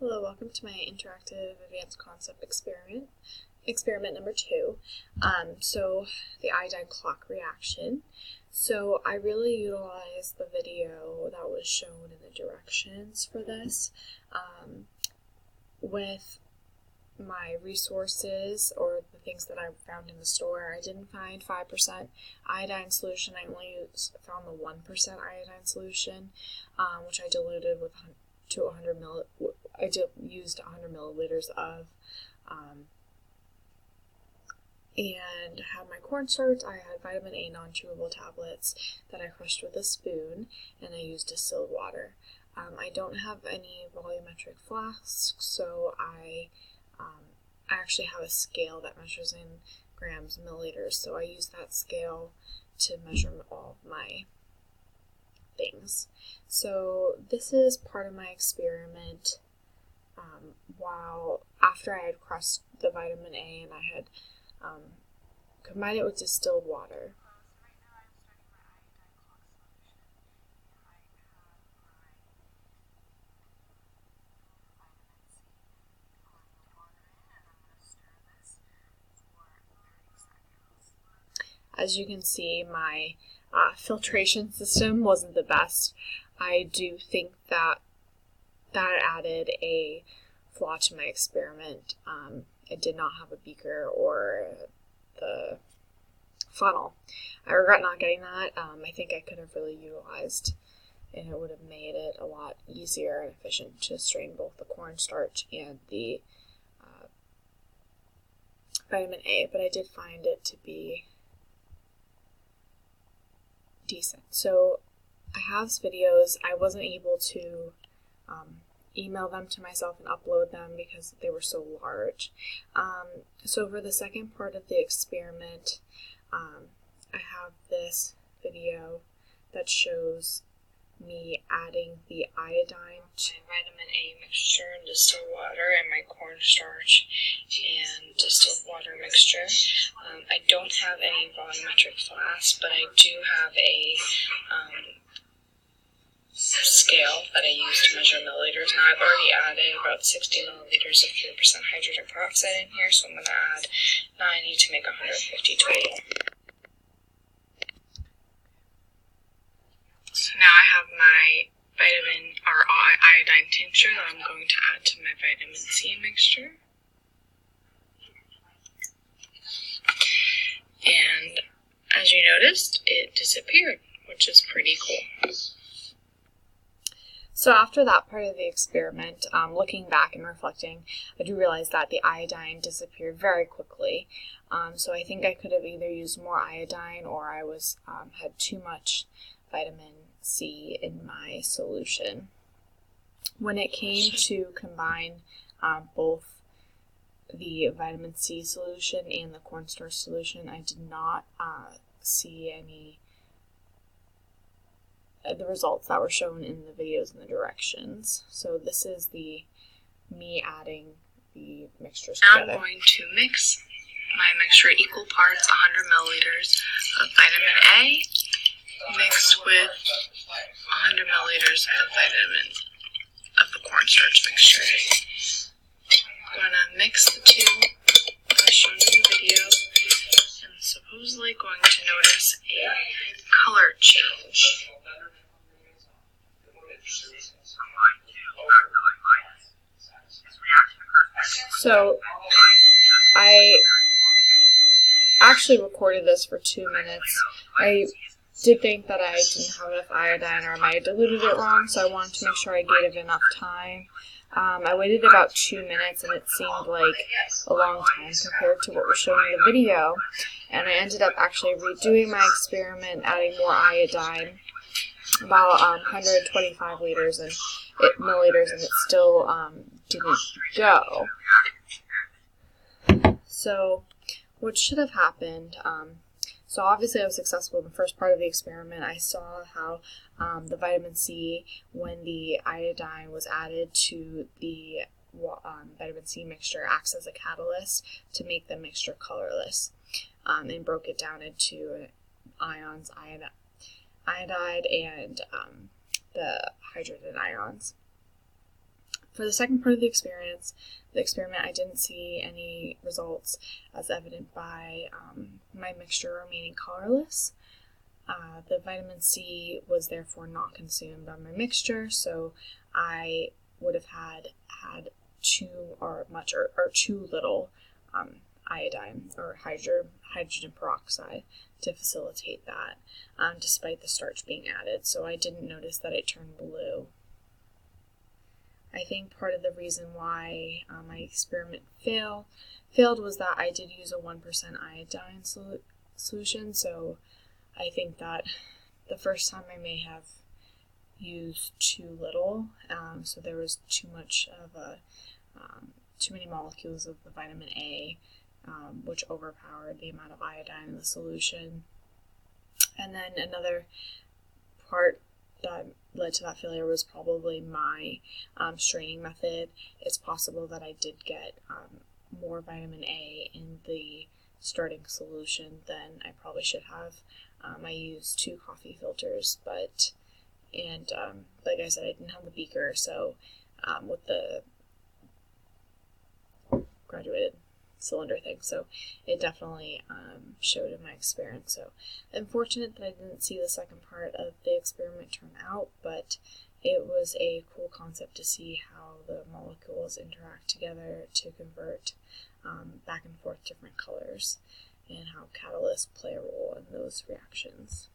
Hello, welcome to my interactive advanced concept experiment number 2. So the iodine clock reaction. So I really utilized the video that was shown in the directions for this. With my resources or the things that I found in the store, I didn't find 5% iodine solution. I only found the 1% iodine solution, which I diluted with to 100 milliliters. I used 100 milliliters of, and had my cornstarch. I had vitamin A non-chewable tablets that I crushed with a spoon, and I used distilled water. I don't have any volumetric flasks, so I actually have a scale that measures in grams, milliliters, so I use that scale to measure all of my things. So this is part of my experiment. While after I had crushed the vitamin A and I had combined it with distilled water. As you can see, my filtration system wasn't the best. I do think that added a flaw to my experiment. I did not have a beaker or the funnel. I regret not getting that. I think I could have really utilized, and it would have made it a lot easier and efficient to strain both the cornstarch and the vitamin A, but I did find it to be decent. So I have videos. I wasn't able to email them to myself and upload them because they were so large. So for the second part of the experiment, I have this video that shows me adding the iodine to vitamin A mixture and distilled water and my cornstarch and distilled water mixture. I don't have any volumetric flasks, but I do have a scale that I use to measure milliliters. Now I've already added about 60 milliliters of 3% hydrogen peroxide in here, so I'm going to add 90 to make 150 total. So now I have my iodine tincture that I'm going to add to my vitamin C mixture. And as you noticed, it disappeared, which is pretty cool. So after that part of the experiment, looking back and reflecting, I do realize that the iodine disappeared very quickly. So I think I could have either used more iodine or I had too much vitamin C in my solution. When it came to combine both the vitamin C solution and the cornstarch solution, I did not see any the results that were shown in the videos and the directions. So this is me adding the mixtures together. Now I'm going to mix my mixture equal parts, 100 milliliters of vitamin A mixed with 100 milliliters of the cornstarch mixture. I'm going to mix the two as shown in the video, and supposedly going to notice a color change. So I actually recorded this for 2 minutes. I did think that I didn't have enough iodine or I might have diluted it wrong, so I wanted to make sure I gave it enough time. I waited about 2 minutes and it seemed like a long time compared to what was shown in the video, and I ended up actually redoing my experiment, adding more iodine, about 125 milliliters, and it still didn't go. So what should have happened, so obviously I was successful in the first part of the experiment. I saw how the vitamin C, when the iodine was added to the vitamin C mixture, acts as a catalyst to make the mixture colorless, and broke it down into ions, iodide, and the hydrogen ions. For the second part of the experiment, I didn't see any results as evident by my mixture remaining colorless. The vitamin C was therefore not consumed on my mixture, so I would have had too little iodine or hydrogen peroxide to facilitate that, despite the starch being added. So I didn't notice that it turned blue. I think part of the reason why my experiment failed was that I did use a 1% iodine solution, so I think that the first time I may have used too little, so there was too many molecules of the vitamin A, which overpowered the amount of iodine in the solution. And then another part that led to that failure was probably my straining method. It's possible that I did get more vitamin A in the starting solution than I probably should have. I used 2 coffee filters, like I said, I didn't have the beaker, so with the graduated cylinder thing, so it definitely showed in my experiment. So I'm fortunate that I didn't see the second part of the experiment turn out, but it was a cool concept to see how the molecules interact together to convert back and forth different colors, and how catalysts play a role in those reactions.